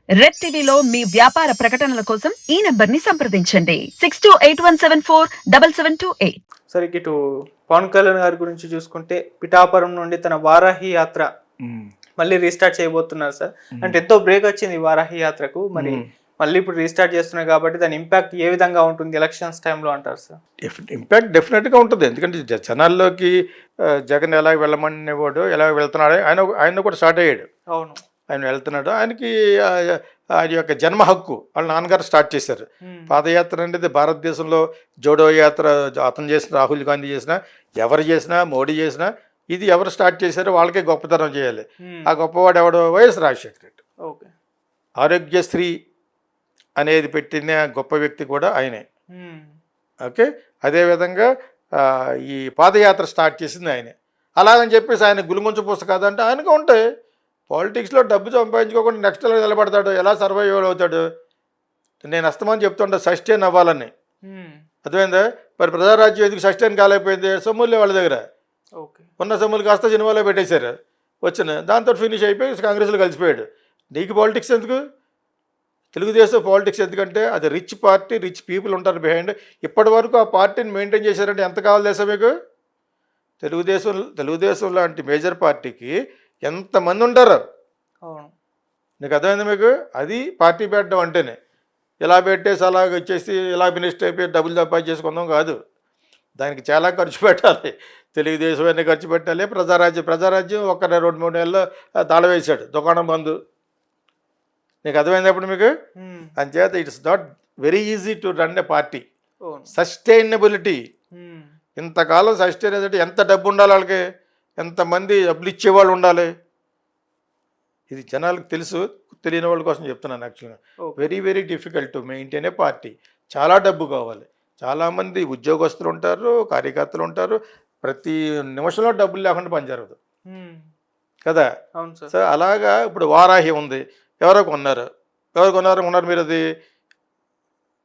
Red టీవీలో మీ వ్యాపార ప్రకటనల కోసం ఈ నంబర్ ని సంప్రదించండి 6281747728. సరే ఇటు పవన్ కళ్యాణ్ గారి గురించి చూసుకుంటే పిఠాపురం నుండి తన వారాహి యాత్ర మళ్ళీ రీస్టార్ట్ చేయబోతున్నారు సార్. అంటే ఎంతో బ్రేక్ వచ్చింది ఈ వారాహి యాత్రకు, మరి మళ్ళీ ఇప్పుడు రీస్టార్ట్ చేస్తున్నారు కాబట్టి దాని ఇంపాక్ట్ ఏ విధంగా ఉంటుంది ఎలక్షన్స్ టైంలో అంటారు సార్? ఇంపాక్ట్ డెఫినెట్గా ఉంటుంది. ఎందుకంటే జనాల్లోకి జగన్ ఎలా వెళ్ళమనేవాడు, ఎలా వెళ్తున్నాడు, ఆయన కూడా స్టార్ట్ అయ్యాడు. అవును, ఆయన వెళ్తున్నాడు. ఆయనకి ఆయన యొక్క జన్మ హక్కు వాళ్ళ నాన్నగారు స్టార్ట్ చేశారు. పాదయాత్ర అనేది భారతదేశంలో జోడో యాత్ర అతను చేసిన, రాహుల్ గాంధీ చేసినా, ఎవరు చేసినా, మోడీ చేసినా, ఇది ఎవరు స్టార్ట్ చేశారో వాళ్ళకే గొప్పతనం చేయాలి. ఆ గొప్పవాడు ఎవడో వైఎస్ రాజశేఖర రెడ్డి. ఓకే, ఆరోగ్యశ్రీ అనేది పెట్టిన గొప్ప వ్యక్తి కూడా ఆయనే. ఓకే, అదేవిధంగా ఈ పాదయాత్ర స్టార్ట్ చేసింది ఆయనే. అలాగని చెప్పేసి ఆయన గులుముంచు పుస్తకాలు అంటే ఆయనకు ఉంటాయి. పాలిటిక్స్లో డబ్బు సంపాదించుకోకుండా నెక్స్ట్ ఎలా నిలబడతాడు, ఎలా సర్వైవ్ అవుతాడు? నేను అస్తమానం చెప్తుంటా సస్టైన్ అవ్వాలని. అర్థమైందా? మరి ప్రజారాజ్యం ఎందుకు సస్టైన్ కాలేకపోయింది? సొమ్ములే వాళ్ళ దగ్గర ఉన్న సొమ్ములు కాస్త సినిమాలో పెట్టేశారు, వచ్చిన దాంతో ఫినిష్ అయిపోయి కాంగ్రెస్లో కలిసిపోయాడు. నీకు పాలిటిక్స్ ఎందుకు? తెలుగుదేశం పాలిటిక్స్ ఎందుకంటే అది రిచ్ పార్టీ, రిచ్ పీపుల్ ఉంటారు బిహైండ్. ఇప్పటి వరకు ఆ పార్టీని మెయింటైన్ చేశారంటే ఎంత కావాలి తెలుసా మీకు? తెలుగుదేశం లాంటి మేజర్ పార్టీకి ఎంతమంది ఉంటారు? నీకు అర్థమైంది మీకు? అది పార్టీ పెట్టడం అంటేనే. ఇలా పెట్టేసి అలాగ వచ్చేసి ఇలా మినిస్టర్ అయిపోయి డబ్బులు సంపాదించి చేసుకుందాం కాదు. దానికి చాలా ఖర్చు పెట్టాలి. తెలుగుదేశం అన్నీ ఖర్చు పెట్టాలి. ప్రజారాజ్యం ఒక 2-3 నెలల్లో తాళ వేశాడు, దుకాణం బంధు. నీకు అర్థమైనప్పుడు మీకు? అంచేత it's not very easy to run a party. Sustainability, ఇంతకాలం సస్టైనబిలిటీ ఎంత డబ్బు ఉండాలి వాళ్ళకి, ఎంతమంది డబ్బులు ఇచ్చేవాళ్ళు ఉండాలి, ఇది జనాలకు తెలుసు. తెలియని వాళ్ళ కోసం చెప్తున్నాను. యాక్చువల్గా very very difficult to maintain a party. చాలా డబ్బు కావాలి. చాలామంది ఉద్యోగస్తులు ఉంటారు, కార్యకర్తలు ఉంటారు. ప్రతి నిమిషంలో డబ్బులు లేకుండా పని జరగదు కదా. సో అలాగా ఇప్పుడు వారాహి ఉంది. ఎవరో కొన్నారు మీరు? అది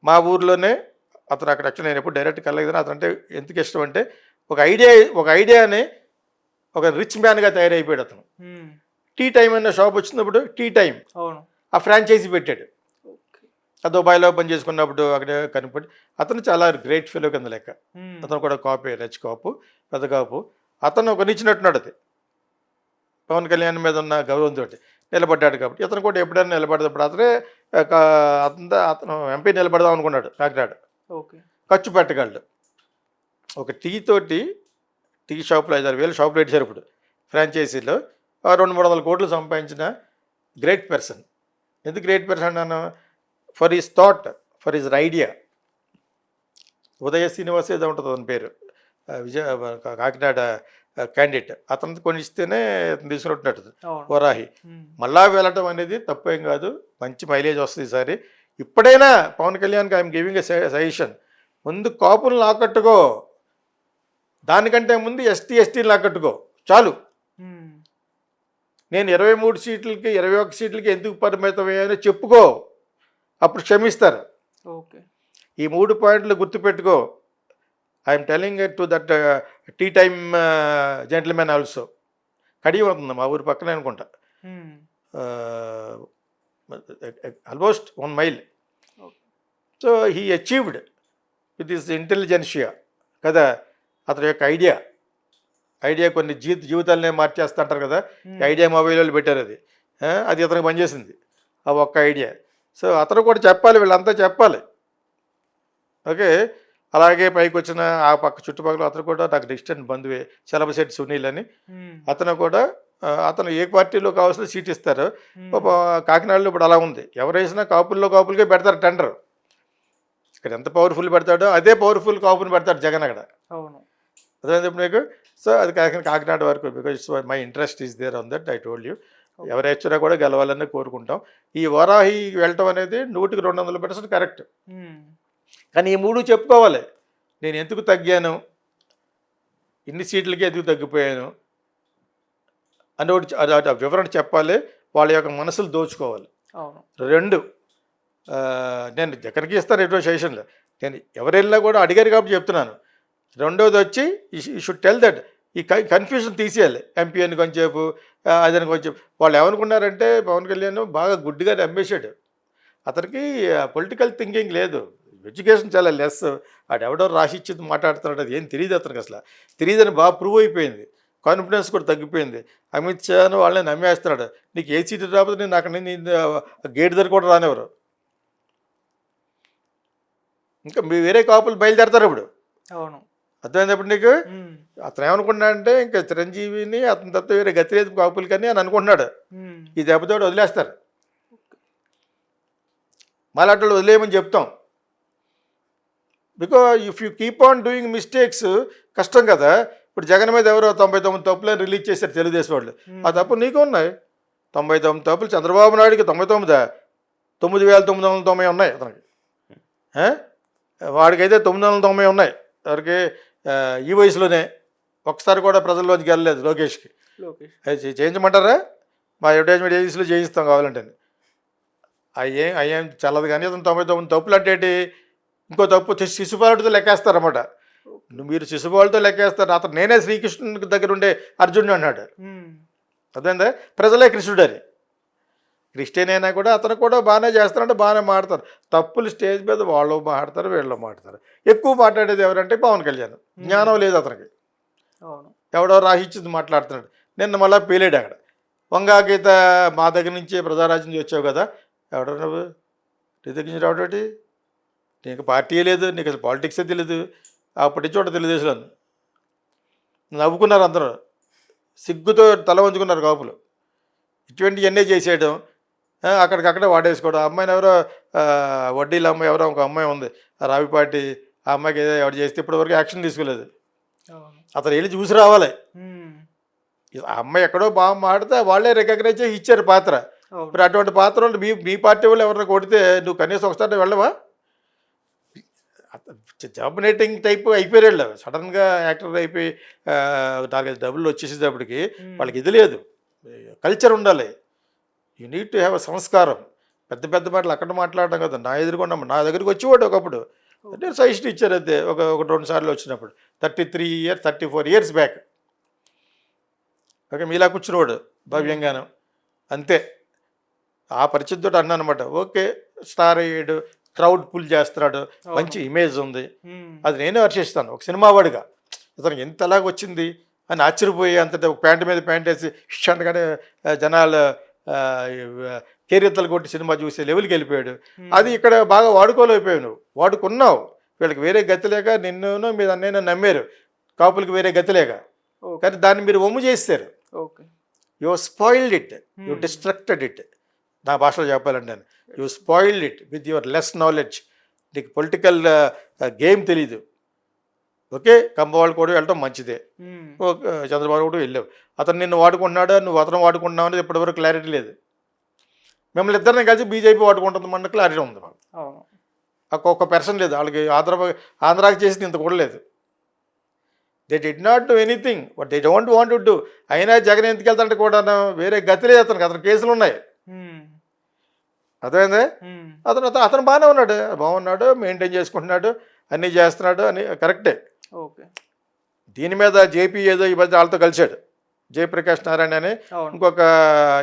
మా ఊర్లోనే అతను అక్కడ. యాక్చువల్ నేను ఎప్పుడు డైరెక్ట్ కలగదు. అతను అంటే ఎందుకు ఇష్టం అంటే ఒక ఐడియాని ఒక రిచ్ మ్యాన్గా తయారైపోయాడు అతను. టీ టైం అనే షాప్ వచ్చినప్పుడు టీ టైం ఆ ఫ్రాంచైజీ పెట్టాడు. ఆ దుబాయ్లో పని చేసుకున్నప్పుడు అక్కడ కనిపడి అతను చాలా గ్రేట్ ఫెలో కింద లెక్క. అతను కూడా కాపీ, రిచ్ కాపు, పెద్ద కాపు. అతను ఒక నిచ్చినట్టున్నాడు. అది పవన్ కళ్యాణ్ మీద ఉన్న గౌరవంతో నిలబడ్డాడు కాబట్టి ఇతను కూడా ఎప్పుడైనా నిలబడేటప్పుడు అతను ఎంపీ నిలబడదాం అనుకున్నాడు. కాకినాడ ఖర్చు పెట్టగలడు. ఒక టీ షాపులో 5-6 వేలు షాపులో పెట్టారు. ఇప్పుడు ఫ్రాంచైజీలో 200-300 కోట్లు సంపాదించిన గ్రేట్ పర్సన్. ఎందుకు గ్రేట్ పర్సన్ అన్నాను? For his thought, for his idea. Udaya Srinivas ఏదో ఉంటుంది అతని పేరు, కాకినాడ క్యాండిడేట్. అతను కొనిస్తేనే తీసుకున్నట్టు వరాహి. మళ్ళా వెళ్ళటం అనేది తప్పేం కాదు, మంచి మైలేజ్ వస్తుంది ఈసారి. ఇప్పుడైనా పవన్ కళ్యాణ్కి ఐఎమ్ గివింగ్ ఎ సజెషన్, ముందు కాపులను ఆకట్టుకో, దానికంటే ముందు ఎస్టీలను ఆకట్టుకో చాలు. నేను 23 సీట్లకి 21 సీట్లకి ఎందుకు పరిమితమయ్యానో చెప్పుకో, అప్పుడు క్షమిస్తారు. ఈ 3 పాయింట్లు గుర్తుపెట్టుకో. I'm telling it to that tea time gentlemen also. Kadiyam అవుతుంది మా ఊరి పక్కనే అనుకుంటా, almost 1 mile. So he achieved with this intelligentsia కదా. అతని యొక్క ఐడియా కొన్ని జీవితాలనే మార్చేస్తా అంటారు కదా. ఐడియా మొబైల్ వాళ్ళు పెట్టారు. అది అతనికి పనిచేసింది, ఆ ఒక్క ఐడియా. సో అతను కూడా చెప్పాలి, వీళ్ళంతా చెప్పాలి. ఓకే, అలాగే పైకి వచ్చిన ఆ పక్క చుట్టుపక్కల అతను కూడా నాకు డిస్టెంట్ బంధువే, చలపశెట్టి సునీల్ అని. అతను కూడా అతను ఏ పార్టీలో కావాల్సిన సీట్ ఇస్తారు. కాకినాడలో ఇప్పుడు అలా ఉంది, ఎవరు వేసినా కాపులకే పెడతారు టెండర్. ఇక్కడ ఎంత పవర్ఫుల్ పెడతాడో అదే పవర్ఫుల్ కాపుని పెడతాడు జగన్ అక్కడ. అదే మీకు. సో అది కాకినాడ వరకు, because my interest is there on that. I told you, ఎవరు వచ్చినా కూడా గెలవాలని కోరుకుంటాం. ఈ వారాహి వెళ్ళటం అనేది 100-200% కరెక్ట్. కానీ ఈ 3 చెప్పుకోవాలి. నేను ఎందుకు తగ్గాను, ఇన్ని సీట్లకి ఎందుకు తగ్గిపోయాను అని ఒకటి వివరణ చెప్పాలి. వాళ్ళ యొక్క మనసులు దోచుకోవాలి. 2, నేను జగన్కి ఇస్తాను ఎటువంటి సెషన్లో, నేను ఎవరు వెళ్ళినా కూడా అడిగారు కాబట్టి చెప్తున్నాను. రెండోది వచ్చి యూ షుడ్ టెల్ దట్ ఈ కన్ఫ్యూజన్ తీసేయాలి. ఎంపీ అని కొంచెంసేపు, అదని కొంచెం. వాళ్ళు ఏమనుకున్నారంటే పవన్ కళ్యాణ్ బాగా గుడ్డిగా నమ్మేశాడు. అతనికి పొలిటికల్ థింకింగ్ లేదు, ఎడ్యుకేషన్ చాలా లెస్. ఆడెవడో రాసిచ్చింది మాట్లాడుతున్నాడు, అది ఏం తెలియదు అతనికి, అసలు తెలియదని బాగా ప్రూవ్ అయిపోయింది. కాన్ఫిడెన్స్ కూడా తగ్గిపోయింది. అమిత్ షాను వాళ్ళని నమ్మేస్తున్నాడు. నీకు ఏ సీటు రాకపోతే నేను అక్కడ నుంచి గేట్ దగ్గర కూడా రానివ్వరు. ఇంకా మీ వేరే కాపులు బయలుదేరతారు ఇప్పుడు. అవును. అర్థమైనప్పుడు నీకు అతను ఏమనుకున్నాడంటే ఇంకా చిరంజీవిని అతని తప్ప వేరే గతి లేదు కాపులు కానీ అని అనుకుంటున్నాడు. ఈ దెబ్బతోటి వదిలేస్తారు. మళ్ళీ అట్లా వదిలేయమని చెప్తాం. Because if you keep on doing mistakes కష్టం కదా. ఇప్పుడు జగన్ మీద ఎవరో 99 తప్పులని రిలీజ్ చేశారు తెలుగుదేశం వాళ్ళు. ఆ తప్పులు నీకు ఉన్నాయి. 99 తప్పులు. చంద్రబాబు నాయుడికి 99, 9,990 ఉన్నాయి అతనికి. వాడికైతే 990 ఉన్నాయి. ఎవరికి ఈ వయసులోనే ఒకసారి కూడా ప్రజల్లోంచి వెళ్ళలేదు లోకేష్కి. అది చేయించమంటారా? మా అడ్వర్టైజ్మెంట్ ఏజెన్సీలో చేయిస్తాం కావాలంటే. అయ్యేం చల్లదు కానీ అతను 99 తప్పులు అంటే ఇంకో తప్పు శిశుపాలుడితో లెక్కేస్తారన్నమాట. మీరు శిశుపాలుడితో లెక్కేస్తారు. అతను నేనే శ్రీకృష్ణుడి దగ్గర ఉండే అర్జునుడు అన్నాడు. అదేందా ప్రజలే కృష్ణుడు అని. క్రిస్టియన్ అయినా కూడా అతను కూడా బాగానే చేస్తారంటే బాగానే మాడతారు. తప్పులు స్టేజ్ మీద వాళ్ళు మాట్లాడతారు, వీళ్ళు మాట్లాడతారు. ఎక్కువ మాట్లాడేది ఎవరంటే పవన్ కళ్యాణ్. జ్ఞానం లేదు అతనికి. ఎవడో రాహిచ్చింది మాట్లాడుతున్నాడు. నిన్న మళ్ళీ పేలేడు అక్కడ. వంగా గీత మా దగ్గర నుంచి ప్రజారాజ్యం నుంచి వచ్చావు కదా, ఎవడో నువ్వు నీ దగ్గర నుంచి రావడం, నీకు పార్టీ లేదు, నీకు అసలు పాలిటిక్సే తెలియదు. అప్పటి చోట తెలుగుదేశంలో నవ్వుకున్నారు అందరూ, సిగ్గుతో తల వంచుకున్నారు కాపులు. ఇటువంటివన్నీ చేసేయడం, అక్కడికక్కడే వాడేసుకోవడం. అమ్మాయిని ఎవరో వడ్డీల అమ్మాయి ఎవరో ఒక అమ్మాయి ఉంది రావిపాటి, ఆ అమ్మాయికి ఏదో ఎవరు చేస్తే ఇప్పటివరకు యాక్షన్ తీసుకోలేదు. అతను వెళ్ళి చూసి రావాలి. ఆ అమ్మాయి ఎక్కడో బాగా మాడితే వాళ్ళే రికగ్నైజ్ చేసి ఇచ్చారు పాత్ర. మరి అటువంటి పాత్ర వాళ్ళు మీ పార్టీ వాళ్ళు ఎవరైనా కొడితే నువ్వు కనీసం ఒకసారి వెళ్ళవా? జాబినేటింగ్ టైప్ అయిపోయారు. సడన్గా యాక్టర్ అయిపోయి 4-5 డబ్బులు వచ్చేసేటప్పటికి వాళ్ళకి ఇది లేదు, కల్చర్ ఉండాలి. You need to have a సంస్కారం. పెద్ద పెద్ద మాటలు అక్కడ మాట్లాడడం కదా. నా ఎదురుకున్నా నా దగ్గరికి వచ్చేవాడు ఒకప్పుడు, అంటే సజెషన్ ఇచ్చారు అయితే ఒక 2 సార్లు వచ్చినప్పుడు. 34 ఇయర్స్ బ్యాక్. ఓకే, మీలా కూర్చునేవాడు భవ్యంగాను అంతే. ఆ పరిస్థితితో అన్నా అనమాట. ఓకే, స్టార్ అయ్యాడు, క్రౌడ్ పుల్ చేస్తున్నాడు, మంచి ఇమేజ్ ఉంది, అది నేనే హర్షిస్తాను. ఒక సినిమా వాడిగా అతనికి ఎంత ఎలాగ వచ్చింది అని ఆశ్చర్యపోయి అంత ప్యాంటు మీద ప్యాంట్ వేసి ఇష్టంగానే జనాలు కేరెత్తలు కొట్టి సినిమా చూసే లెవెల్కి వెళ్ళిపోయాడు. అది ఇక్కడ బాగా వాడుకోలేకపోయావు. నువ్వు వాడుకున్నావు. వీళ్ళకి వేరే గతి లేక నిన్ను మీద అన్నయ్య నమ్మారు, కాపులకి వేరే గతి లేక. కానీ దాన్ని మీరు ఒమ్ము చేస్తారు. You spoiled it, you destructed it. నా భాషలో చెప్పాలంటే you spoiled it with your less knowledge. నీకు పొలిటికల్ గేమ్ తెలీదు. ఓకే, కంబవాళ్ళు కూడా వెళ్ళటం మంచిదే. ఓకే, చంద్రబాబు కూడా వెళ్ళావు. అతను నిన్ను వాడుకుంటున్నాడు, నువ్వు అతను వాడుకుంటున్నావు అనేది ఇప్పటివరకు క్లారిటీ లేదు. మిమ్మల్ని ఇద్దరిని కలిసి బీజేపీ వాడుకుంటుంది మన క్లారిటీ ఉంది. ఒక్క పర్సన్ లేదు వాళ్ళకి. ఆంధ్రాకి చేసింది ఇంత కూడా లేదు. They did not do anything but they don't want to do. అయినా జగన్ ఎందుకు వెళ్తాంటే కూడా వేరే గతి లేదు అతనికి కేసులు ఉన్నాయి. అర్థమైందే? అతను బాగున్నాడు, మెయింటైన్ చేసుకుంటున్నాడు, అన్నీ చేస్తున్నాడు అని కరెక్టే. దీని మీద జేపీ ఏదో ఈ మధ్య వాళ్ళతో కలిశాడు. జయప్రకాష్ నారాయణ అని ఇంకొక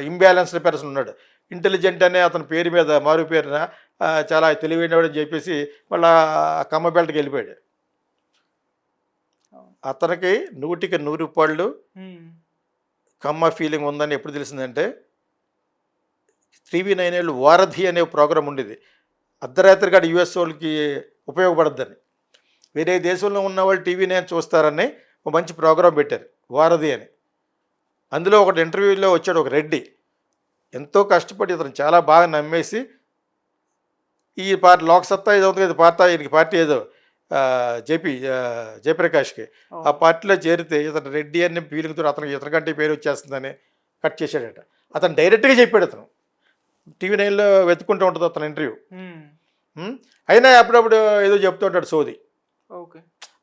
ఇంబ్యాలెన్స్డ్ పర్సన్ ఉన్నాడు. ఇంటెలిజెంట్ అనే అతని పేరు మీద మారు పేరున చాలా తెలివైనవాడు అని చెప్పేసి మళ్ళీ కమ్మ బెల్ట్కి వెళ్ళిపోయాడు. అతనికి 100కి 100 రూపాయలు కమ్మ ఫీలింగ్ ఉందని ఎప్పుడు తెలిసిందంటే 3v9 ఏళ్ళు వారధి అనే ప్రోగ్రాం ఉండేది. అర్ధరాత్రిగా యుఎస్ వాళ్ళకి ఉపయోగపడద్దని, వేరే దేశంలో ఉన్న వాళ్ళు టీవీ9 చూస్తారని ఒక మంచి ప్రోగ్రాం పెట్టారు, వారధి అని. అందులో ఒకటి ఇంటర్వ్యూలో వచ్చాడు ఒక రెడ్డి. ఎంతో కష్టపడి అతను చాలా బాగా నమ్మేసి ఈ పార్టీ లోక్సత్తా ఏదో ఉంది కదా పార్టీ ఏదో జయప్రకాష్కి, ఆ పార్టీలో చేరితే ఇతను రెడ్డి అని ఫీలింగ్తో ఇతనికంటే పేరు వచ్చేస్తుందని కట్ చేశాడట. అతను డైరెక్ట్గా చెప్పాడు. అతను టీవీ9లో వెతుక్కుంటూ ఉంటుంది అతను ఇంటర్వ్యూ. అయినా అప్పుడప్పుడు ఏదో చెప్తూ ఉంటాడు సోది.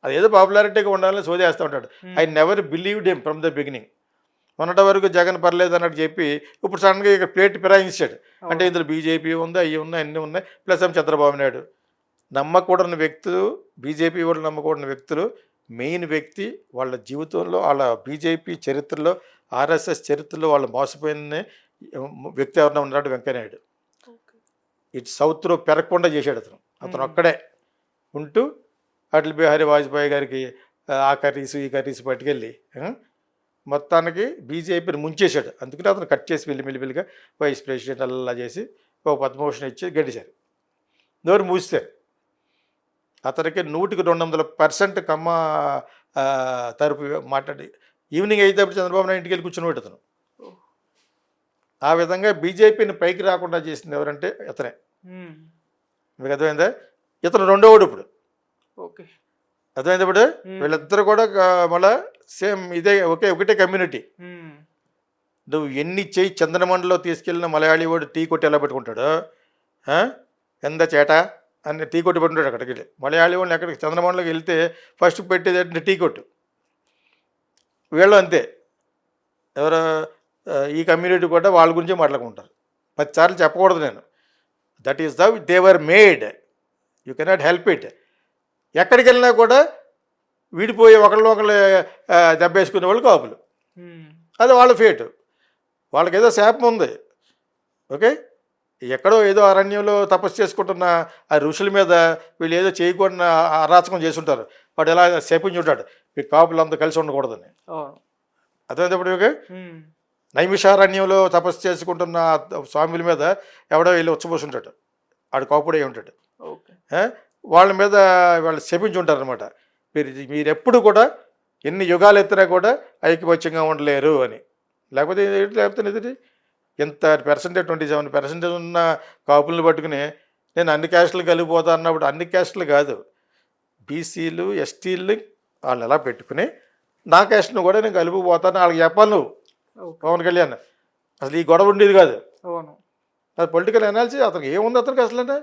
అదేదో పాపులారిటీగా ఉండాలని సోది వేస్తూ ఉంటాడు. I never believed him from the beginning. మొన్నటి వరకు జగన్ పర్లేదు అన్నట్టు చెప్పి ఇప్పుడు సడన్గా ఇక ప్లేట్ ఫిరాయించాడు. అంటే ఇందులో బీజేపీ ఉంది, అవి ఉన్నాయి, అన్నీ ఉన్నాయి, ప్లస్ చంద్రబాబు నాయుడు. నమ్మకూడని వ్యక్తులు, బీజేపీ వాళ్ళు నమ్మకూడని వ్యక్తులు మెయిన్ వ్యక్తి వాళ్ళ జీవితంలో, వాళ్ళ బీజేపీ చరిత్రలో, ఆర్ఎస్ఎస్ చరిత్రలో వాళ్ళు మోసపోయిన వ్యక్తి ఎవరైనా ఉన్నాడు వెంకయ్యనాయుడు. ఇటు సౌత్లో పెరగకుండా చేశాడు అతను ఒక్కడే ఉంటూ అటల్ బిహారీ వాజ్పేయి గారికి ఆ కర్రీసు ఈ కర్రీసు పట్టుకెళ్ళి మొత్తానికి బీజేపీని ముంచేశాడు. అందుకని అతను కట్ చేసి మెల్లిమెల్లిగా వైస్ ప్రెసిడెంట్ అలా చేసి ఒక పద్మభూషణ్ ఇచ్చి గడిచారు, నోరు మూసారు. అతనికి 100% కమ్మ తరపు మాట్లాడి ఈవినింగ్ అయితే చంద్రబాబు నాయుడు ఇంటికి వెళ్ళి కూర్చుని అతను. ఆ విధంగా బీజేపీని పైకి రాకుండా చేసింది ఎవరంటే ఇతనే. మీకు అర్థమైందా? ఇతను రెండోవాడు ఇప్పుడు. ఓకే, అర్థమైంది. ఇప్పుడు వీళ్ళిద్దరు కూడా మళ్ళా సేమ్ ఇదే ఒకటే కమ్యూనిటీ. నువ్వు ఎన్ని చెయ్యి చంద్రమండలో తీసుకెళ్ళిన మలయాళీ వాడు టీ కొట్టి ఎలా పెట్టుకుంటాడు, ఎంత చేట అని టీ కొట్టి పెట్టుకుంటాడు అక్కడికి వెళ్ళి. మలయాళీ వాళ్ళు ఎక్కడికి చంద్రమండలోకి వెళ్తే ఫస్ట్ పెట్టేది అంటే టీ కొట్టు. వీళ్ళు అంతే, ఎవరు ఈ కమ్యూనిటీ కూడా వాళ్ళ గురించే మాట్లాడుకుంటారు. 10 సార్లు చెప్పకూడదు నేను. That is the devil made, you cannot help it. ఎక్కడికి వెళ్ళినా కూడా విడిపోయి ఒకళ్ళు దెబ్బేసుకునే వాళ్ళు కాపులు. అది వాళ్ళ ఫేటు, వాళ్ళకి ఏదో శాపం ఉంది. ఓకే, ఎక్కడో ఏదో అరణ్యంలో తపస్సు చేసుకుంటున్న ఆ ఋషుల మీద వీళ్ళు ఏదో చేయకుండా అరాచకం చేసుంటారు. వాడు ఎలా శపించుంటాడు, ఈ కాపులంతా కలిసి ఉండకూడదని. అర్థమైనప్పుడు మీకు నైమిషారణ్యంలో తపస్సు చేసుకుంటున్న స్వాముల మీద ఎవడో వెళ్ళి ఉచ్చబోసుంటాడు, ఆడు కాపుడే ఉంటాడు. వాళ్ళ మీద వాళ్ళు శపించుంటారు అనమాట. మీరు ఎప్పుడు కూడా ఎన్ని యుగాలు ఎత్తినా కూడా ఐకమత్యంగా ఉండలేరు అని. లేకపోతే ఎదుటి ఎంత పర్సెంటేజ్ 27% ఉన్న కాపులను పట్టుకుని నేను అన్ని క్యాస్టులు కలిగిపోతా అన్నప్పుడు అన్ని క్యాస్టులు కాదు, బీసీలు ఎస్టీలు వాళ్ళు ఎలా పెట్టుకుని నా క్యాస్ట్ను కూడా నేను కలిపిపోతాను వాళ్ళకి చెప్పాలి నువ్వు. పవన్ కళ్యాణ్ అసలు ఈ గొడవ ఉండేది కాదు. అది పొలిటికల్ అనాలిసిస్. అతనికి ఏముంది అతనికి అసలు అంటే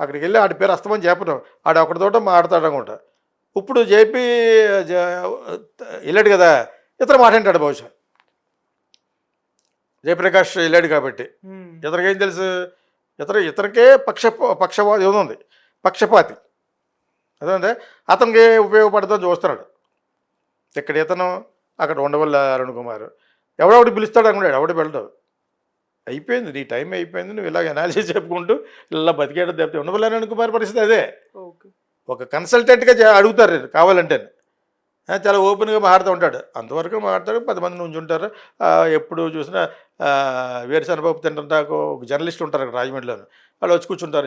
అక్కడికి వెళ్ళి ఆడి పేరు అస్తమని చెప్పడం, ఆడు ఒకటితోట మాట్లాడతాడు అనుకుంటా. ఇప్పుడు జేపీ వెళ్ళాడు కదా, ఇతర మాట్లాడాడు బహుశా. జయప్రకాష్ వెళ్ళాడు కాబట్టి ఇతనికేం తెలుసు, ఇతనికే పక్షపాతి ఏముంది, పక్షపాతి. అదే అతనికి ఉపయోగపడుతుందని చూస్తున్నాడు. ఇక్కడ ఇతను అక్కడ ఉండవల్ల అరుణ్ కుమార్ ఎవడొకటి పిలుస్తాడు అనుకున్నాడు, ఎవడు వెళ్ళడు. అయిపోయింది, నీ టైం అయిపోయింది, నువ్వు ఇలాగ అనాలిసిస్ చెప్పుకుంటూ ఇలా బతికేయడం తప్పితే ఉండవల్ల అరుణ్ కుమార్ పరిస్థితి అదే. ఒక కన్సల్టెంట్గా అడుగుతారు కావాలంటే, చాలా ఓపెన్గా మాట్లాడుతూ ఉంటాడు. అంతవరకు మాట్లాడతాడు, 10 మంది నుంచి ఉంటారు. ఎప్పుడు చూసినా వేరుశనగపప్పు తింటాకు ఒక జర్నలిస్ట్ ఉంటారు అక్కడ రాజమండ్రిలోను, వాళ్ళు వచ్చి కూర్చుంటారు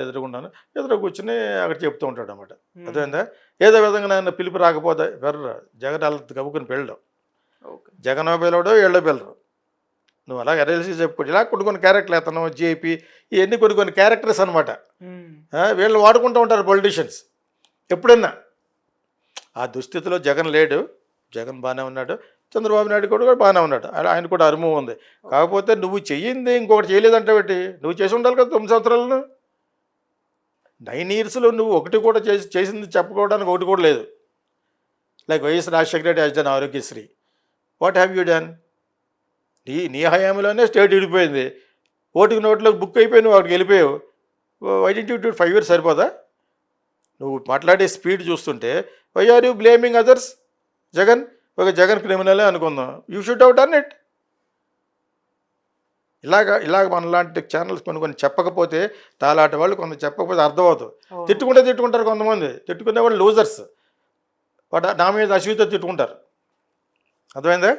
ఎదురు కూర్చుని అక్కడ చెప్తూ ఉంటాడు అనమాట. అదేందా ఏదో విధంగా నన్ను పిలుపు రాకపోతే వెర్ర జగన్ వాళ్ళ కబుకుని పెళ్ళడం, జగన్ పిలవడం వీళ్ళో పిల్లరు. నువ్వు అలా ఎర్ఎల్సీ చెప్పుకోండి. ఇలా కొన్ని క్యారెక్టర్లు అతను జేపీ ఇవన్నీ కొన్ని క్యారెక్టర్స్ అనమాట. వీళ్ళు వాడుకుంటూ ఉంటారు పొలిటీషియన్స్. ఎప్పుడన్నా ఆ దుస్థితిలో జగన్ లేడు, జగన్ బాగానే ఉన్నాడు, చంద్రబాబు నాయుడు కూడా బాగానే ఉన్నాడు, ఆయన కూడా అనుభవం ఉంది. కాకపోతే నువ్వు చెయ్యింది ఇంకొకటి చేయలేదంటే బట్టి నువ్వు చేసి ఉండాలి కదా. 9 సంవత్సరాలను 9 ఇయర్స్లో నువ్వు ఒకటి కూడా చేసింది చెప్పుకోవడానికి ఒకటి కూడా లేదు. Like YS Rajasekhara Reddy has done Aarogyasri. What have you done? నీ హయాంలోనే స్టేట్ విడిపోయింది, ఓటుకి నోట్లోకి బుక్ అయిపోయి నువ్వు అక్కడికి వెళ్ళిపోయావు. వై డిడ్ యూ 5 years సరిపోదా? నువ్వు మాట్లాడే స్పీడ్ చూస్తుంటే why are you blaming others? Jagan Jagan క్రిమినలే అనుకుందాం, you should have done it. ఇలాగ మనలాంటి ఛానల్స్ కొన్ని చెప్పకపోతే, తాలాంటి వాళ్ళు కొంత చెప్పకపోతే అర్థమవుతుంది. తిట్టుకుంటారు కొంతమంది, తిట్టుకునే వాళ్ళు లూజర్స్. వాడు నా మీద అశ్వితో తిట్టుకుంటారు. అర్థమైందా?